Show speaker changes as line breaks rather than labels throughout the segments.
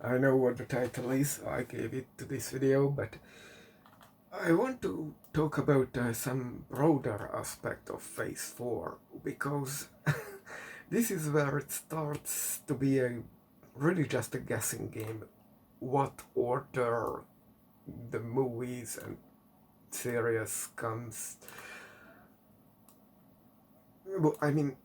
I know what the title is, so I gave it to this video, but I want to talk about some broader aspect of Phase 4, because this is where it starts to be really just a guessing game. What order the movies and series comes. Well, I mean,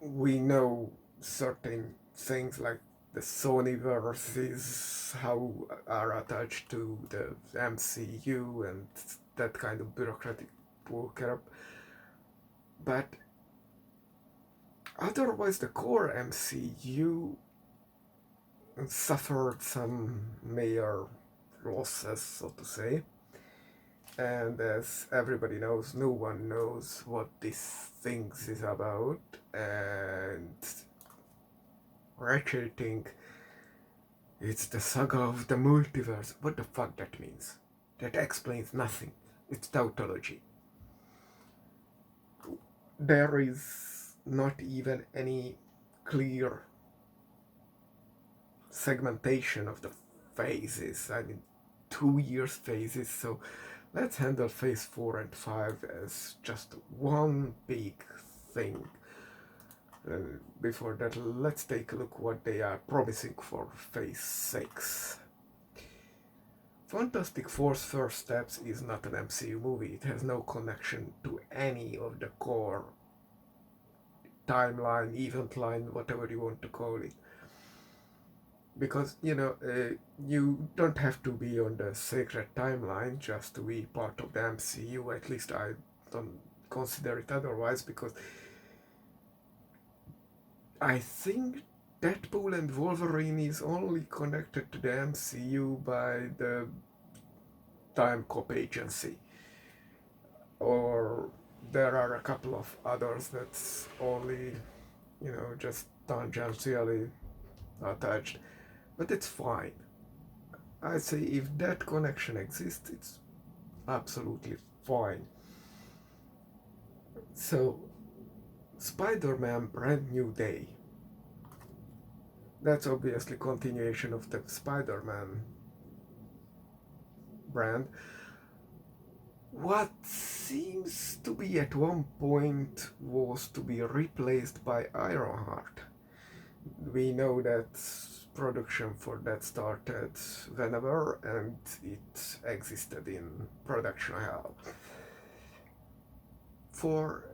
we know certain things like the Sony verses, how are attached to the MCU and that kind of bureaucratic bullcrap. But otherwise, the core MCU suffered some major losses, so to say. And as everybody knows, no one knows what this thing is about. And ratcheting, it's the saga of the multiverse. What the fuck that means? That explains nothing. It's tautology. There is not even any clear segmentation of the phases. I mean, 2 years phases, so let's handle phase 4 and 5 as just one big thing. Before that, let's take a look what they are promising for phase 6. Fantastic Four's First Steps is not an MCU movie. It has no connection to any of the core timeline, event line, whatever you want to call it. Because, you don't have to be on the sacred timeline just to be part of the MCU. At least I don't consider it otherwise, because I think Deadpool and Wolverine is only connected to the MCU by the Time Cop Agency. Or there are a couple of others that's only, just tangentially attached. But it's fine. I say if that connection exists, it's absolutely fine. So, Spider-Man Brand New Day. That's obviously continuation of the Spider-Man brand. What seems to be at one point was to be replaced by Ironheart. We know that production for that started whenever, and it existed in production hell. For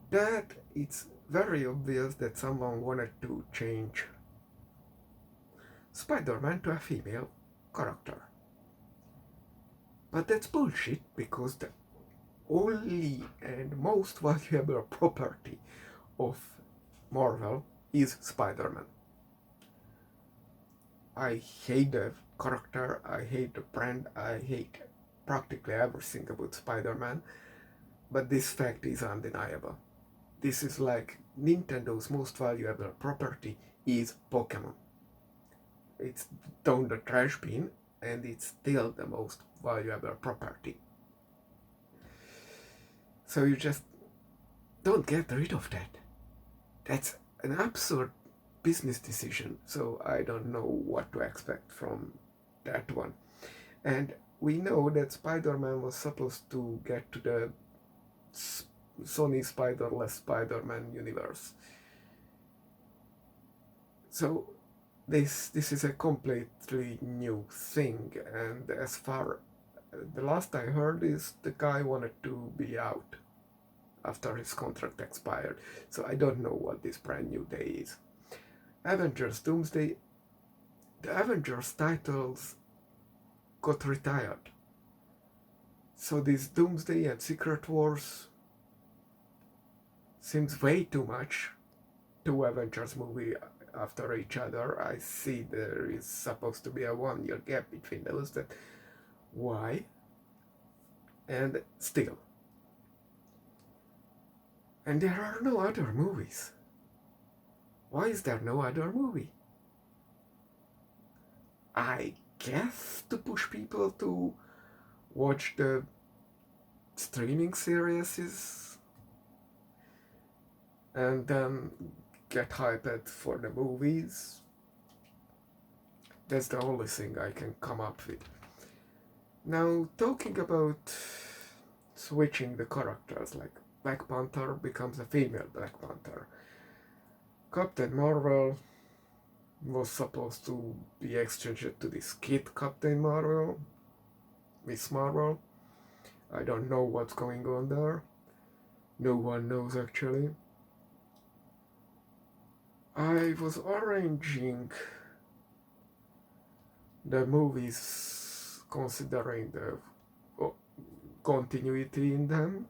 that, it's very obvious that someone wanted to change Spider-Man to a female character. But that's bullshit, because the only and most valuable property of Marvel is Spider-Man. I hate the character, I hate the brand, I hate practically everything about Spider-Man, but this fact is undeniable. This is like Nintendo's most valuable property is Pokemon. It's down the trash bin, and it's still the most valuable property. So you just don't get rid of that. That's an absurd business decision, so I don't know what to expect from that one. And we know that Spider-Man was supposed to get to the Sony Spider-less Spider-Man universe. So this is a completely new thing, and as far the last I heard is the guy wanted to be out after his contract expired, so I don't know what this brand new day is. Avengers Doomsday, the Avengers titles got retired, so this Doomsday and Secret Wars seems way too much. Two Avengers movie after each other. I see there is supposed to be a 1 year gap between those. That why? And still. And there are no other movies. Why is there no other movie? I guess to push people to watch the streaming series and then get hyped for the movies. That's the only thing I can come up with. Now, talking about switching the characters, like Black Panther becomes a female Black Panther. Captain Marvel was supposed to be exchanged to this kid Captain Marvel, Miss Marvel. I don't know what's going on there. No one knows actually. I was arranging the movies considering the continuity in them,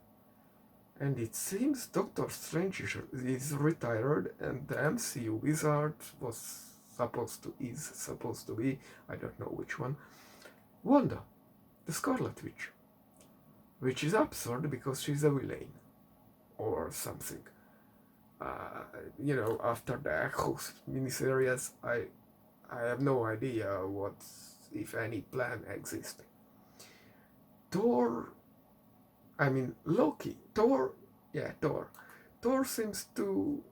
and it seems Doctor Strange is retired and the MCU wizard is supposed to be, I don't know which one, Wanda, the Scarlet Witch, which is absurd because she's a villain or something. After the Echoes miniseries, I have no idea what, if any, plan exists. Loki. Thor seems to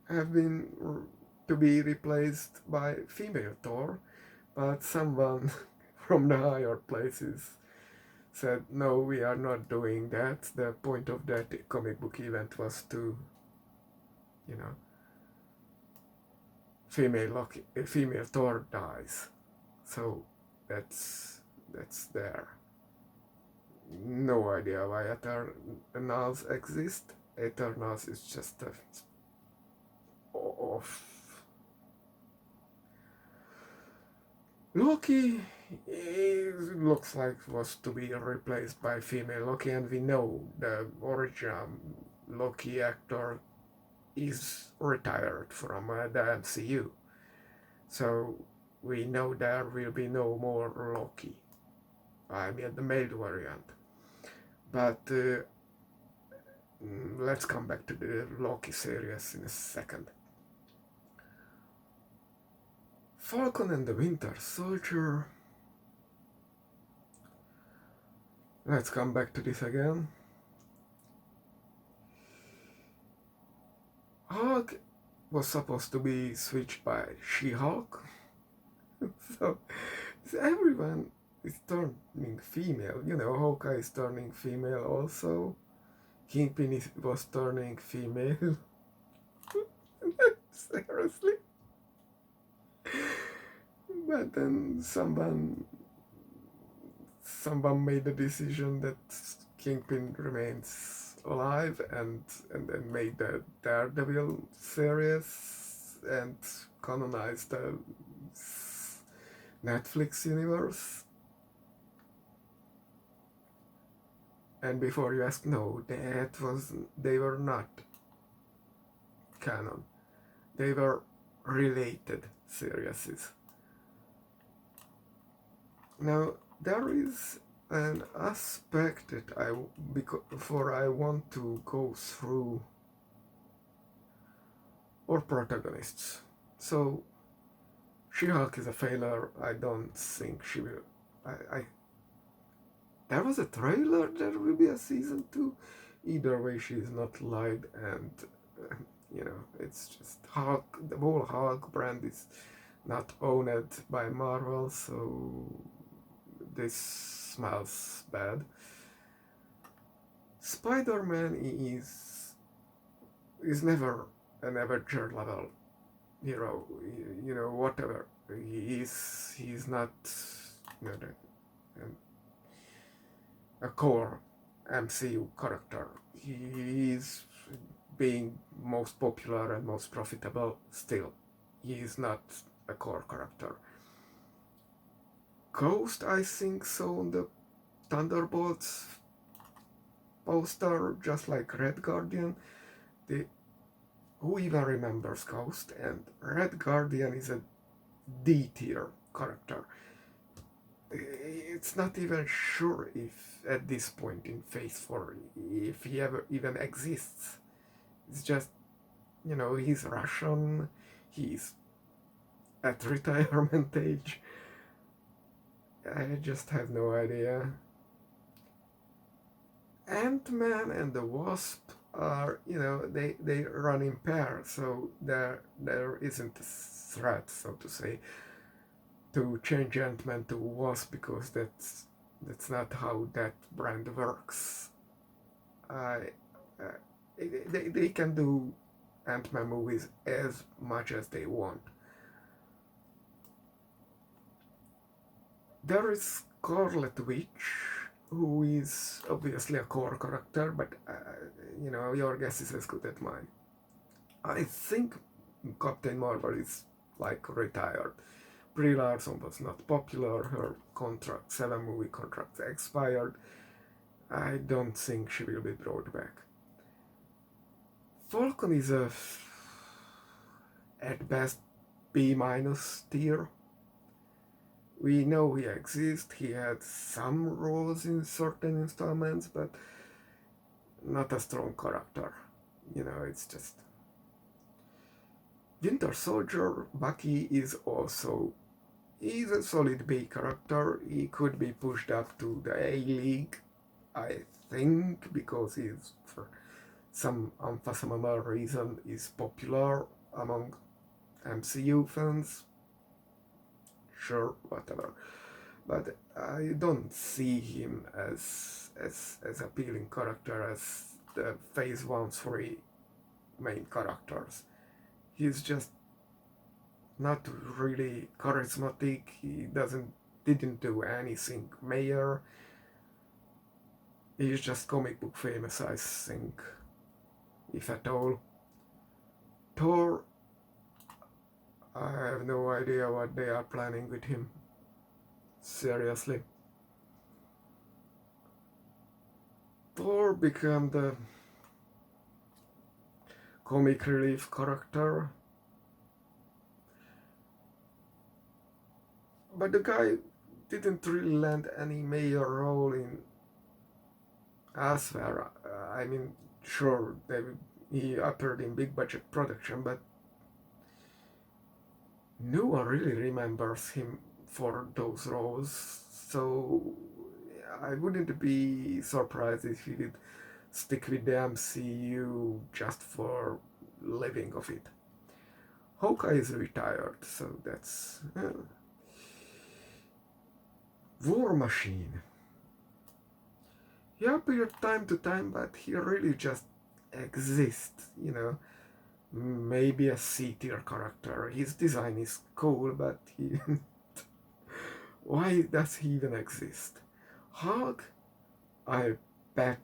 have been to be replaced by female Thor, but someone from the higher places said, no, we are not doing that. The point of that comic book event was to, female Thor dies. So that's there. No idea why Eternals exist. Eternals is just a off. Loki looks like was to be replaced by female Loki, and we know the original Loki actor is retired from the MCU. So we know there will be no more Loki. I mean the male variant. But let's come back to the Loki series in a second. Falcon and the Winter Soldier. Let's come back to this again. Hulk was supposed to be switched by She-Hulk. So everyone is turning female. Hawkeye is turning female also. Kingpin was turning female. Seriously? But then someone made the decision that Kingpin remains alive and then made the Daredevil series and canonized the Netflix universe. And before you ask, no, they were not canon. They were related series. Now there is an aspect that I want to go through our protagonists. So She-Hulk is a failure. I don't think she will. There was a trailer there will be a season 2. Either way, she is not lied, and it's just Hulk. The whole Hulk brand is not owned by Marvel, so this smells bad. Spider-Man is never an Avenger level hero. Whatever. He's not a core MCU character. He is being most popular and most profitable still. He is not a core character. Ghost, I think so, on the Thunderbolts poster, just like Red Guardian. Who even remembers Ghost? And Red Guardian is a D tier character. It's not even sure if at this point in Phase 4 if he ever even exists. It's just, he's Russian, he's at retirement age. I just have no idea. Ant-Man and the Wasp, are, they run in pairs, so there isn't a threat, so to say, to change Ant-Man to Wasp, because that's not how that brand works. I uh, they can do Ant-Man movies as much as they want. There is Scarlet Witch, who is obviously a core character, but your guess is as good as mine. I think Captain Marvel is like retired. Brie Larson was not popular. Her contract, 7 movie contract, expired. I don't think she will be brought back. Falcon is at best B minus tier. We know he exists. He had some roles in certain installments, but not a strong character. It's just. Winter Soldier, Bucky is also. He's a solid B character. He could be pushed up to the A League, I think, because he's, for some unfathomable reason, is popular among MCU fans. Sure, whatever. But I don't see him as appealing character as the Phase 1-3 main characters. He's just not really charismatic. He didn't do anything major. He's just comic book famous, I think, if at all. Thor, I have no idea what they are planning with him. Seriously. Thor became the comic relief character. But the guy didn't really land any major role in elsewhere. I mean, sure, he appeared in big budget production, but no one really remembers him for those roles. So I wouldn't be surprised if he did stick with the MCU just for living of it. Hawkeye is retired, so that's War Machine. He appeared time to time, but he really just exists, Maybe a C tier character. His design is cool, but why does he even exist? Hulk? I bet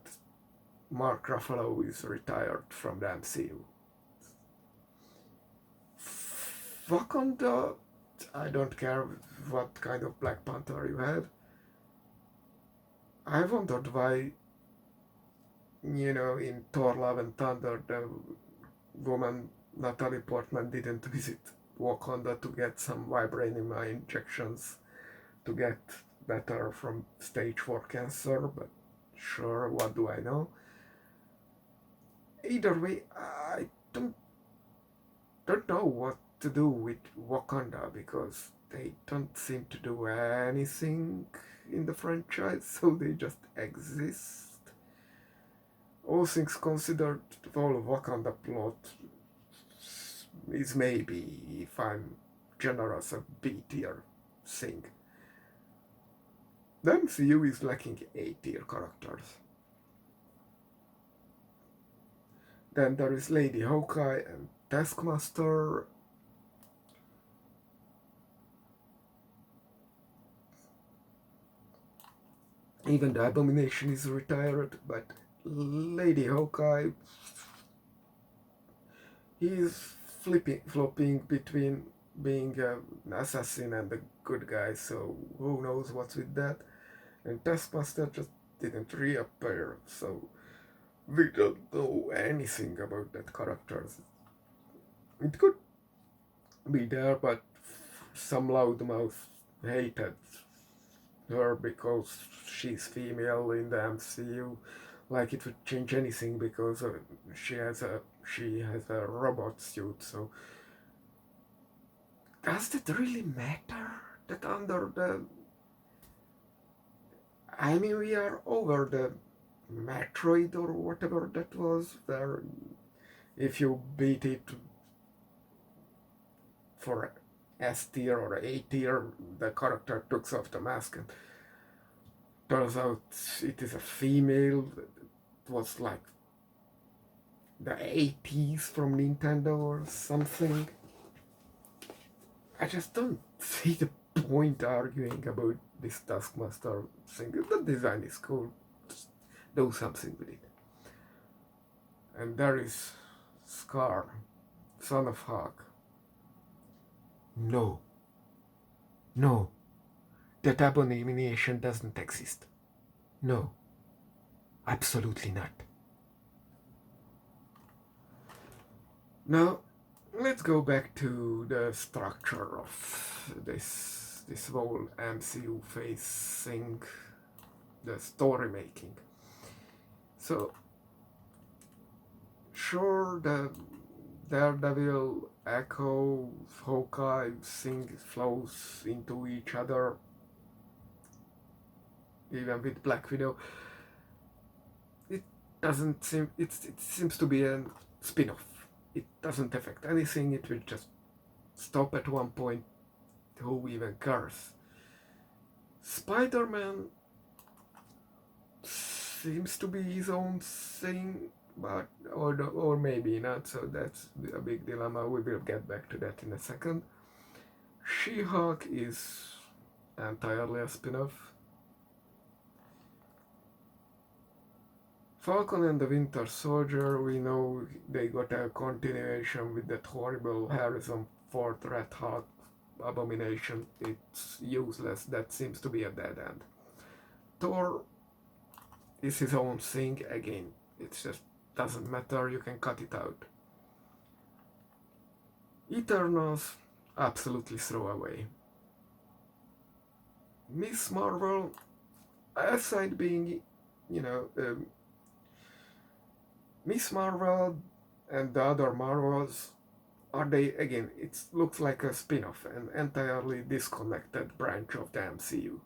Mark Ruffalo is retired from the MCU. Wakanda? I don't care what kind of Black Panther you have. I wondered why, in Thor Love and Thunder, the woman Natalie Portman didn't visit Wakanda to get some vibranium injections to get better from stage 4 cancer, but sure, what do I know? Either way, I don't know what to do with Wakanda, because they don't seem to do anything in the franchise, so they just exist. All things considered, the whole Wakanda plot is maybe, if I'm generous, a B tier thing. The MCU is lacking A tier characters. Then there is Lady Hawkeye and Taskmaster. Even the Abomination is retired, but Lady Hawkeye, he's flopping between being an assassin and a good guy, so who knows what's with that. And Taskmaster just didn't reappear, so we don't know anything about that character. It could be there, but some loudmouth hated her because she's female in the MCU, like it would change anything, because she has a robot suit. So does it really matter that we are over the Metroid or whatever that was, where if you beat it for S tier or A tier, the character takes off the mask and turns out it is a female. It was like the 80s from Nintendo or something. I just don't see the point arguing about this Taskmaster thing. The design is cool. Just do something with it. And there is Scar, son of Hawk. No. No. That abomination doesn't exist. No. Absolutely not. Now, let's go back to the structure of this whole MCU phase thing, the story making. So, sure, the Daredevil, Echo, Hawkeye thing flows into each other, even with Black Widow. It doesn't seem, it seems to be a spin-off. It doesn't affect anything, it will just stop at one point. Who even cares? Spider-Man seems to be his own thing, but or maybe not, so that's a big dilemma. We will get back to that in a second. She-Hulk is entirely a spin-off. Falcon and the Winter Soldier, we know they got a continuation with that horrible Harrison Ford Red Hulk abomination. It's useless, that seems to be a dead end. Thor is his own thing again, it just doesn't matter, you can cut it out. Eternals, absolutely throw away. Miss Marvel, aside being, Miss Marvel and the other Marvels, are they, again, it looks like a spin-off, an entirely disconnected branch of the MCU.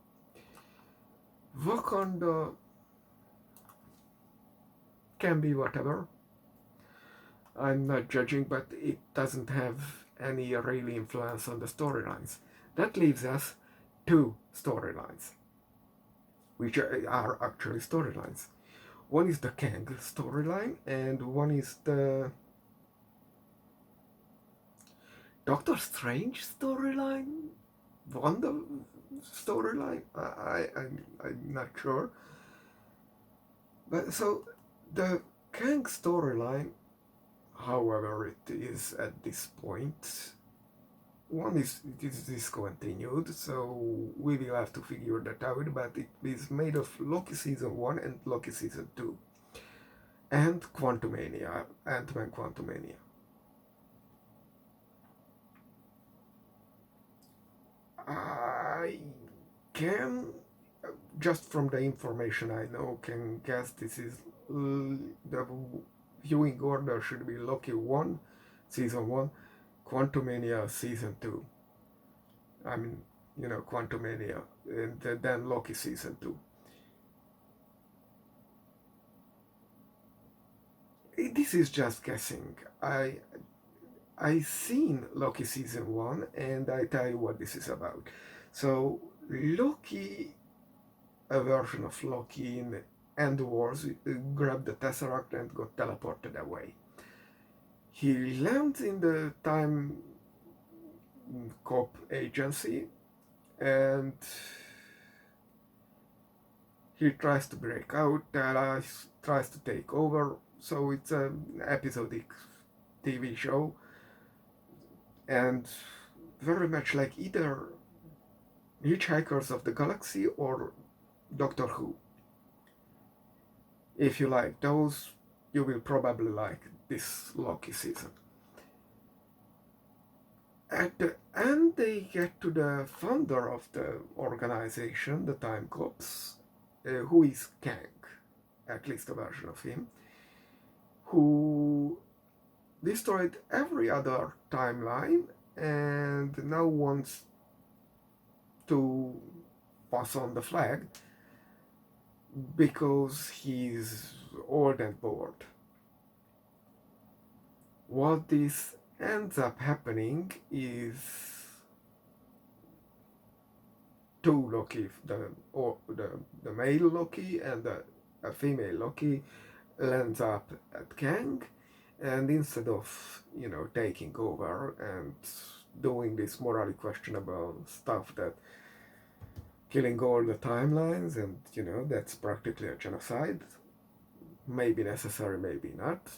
Wakanda can be whatever. I'm not judging, but it doesn't have any really influence on the storylines. That leaves us 2 storylines, which are actually storylines. One is the Kang storyline, and one is the Doctor Strange storyline? Wanda storyline? I'm not sure. But so, the Kang storyline, however it is at this point, it is discontinued, so we will have to figure that out, but it is made of Loki Season 1 and Loki Season 2. And Quantumania, Ant-Man Quantumania. I can, just from the information I know, can guess this is the viewing order should be Loki 1, Season 1, Quantumania Season 2. I mean, Quantumania, and then Loki Season 2. This is just guessing. I seen Loki Season 1, and I tell you what this is about. So, Loki, a version of Loki in End Wars, grabbed the Tesseract and got teleported away. He lands in the Time Cop agency, and he tries to break out, tries to take over, so it's an episodic TV show, and very much like either Hitchhikers of the Galaxy or Doctor Who. If you like those, you will probably like this Loki season. At the end, they get to the founder of the organization, the Time Cops, who is Kang, at least a version of him, who destroyed every other timeline and now wants to pass on the flag because he's old and bored. What this ends up happening is two Loki, the male Loki and a female Loki, lands up at Kang, and instead of taking over and doing this morally questionable stuff that killing all the timelines and that's practically a genocide, maybe necessary, maybe not.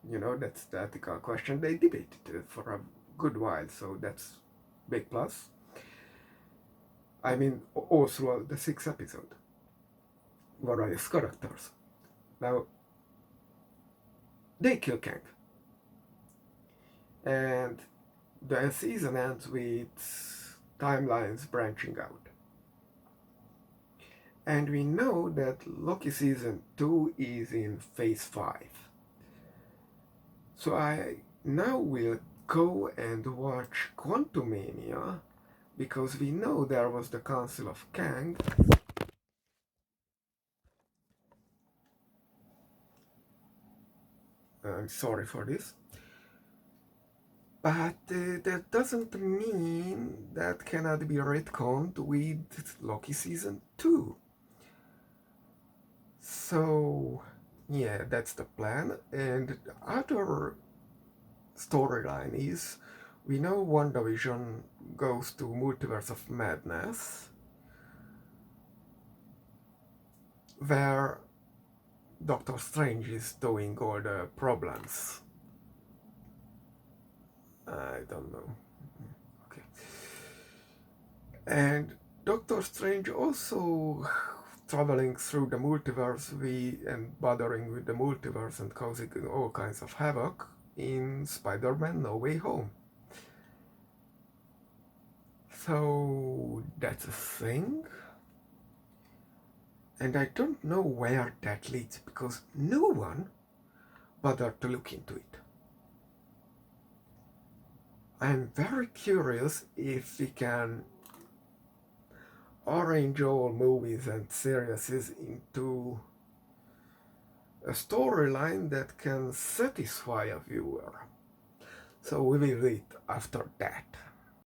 That's the ethical question. They debated it for a good while, so that's big plus. I mean, all throughout the 6 episode, various characters. Now, they kill Kang, and the season ends with timelines branching out. And we know that Loki season 2 is in phase 5. So I now will go and watch Quantumania, because we know there was the Council of Kang. I'm sorry for this. But that doesn't mean that cannot be retconned with Loki season 2. So, yeah, that's the plan. And the other storyline is, we know WandaVision goes to Multiverse of Madness, where Doctor Strange is doing all the problems. I don't know. Okay. And Doctor Strange also traveling through the multiverse and bothering with the multiverse and causing all kinds of havoc in Spider-Man No Way Home. So that's a thing. And I don't know where that leads, because no one bothered to look into it. I'm very curious if we can arrange all movies and series into a storyline that can satisfy a viewer. So we will read after that.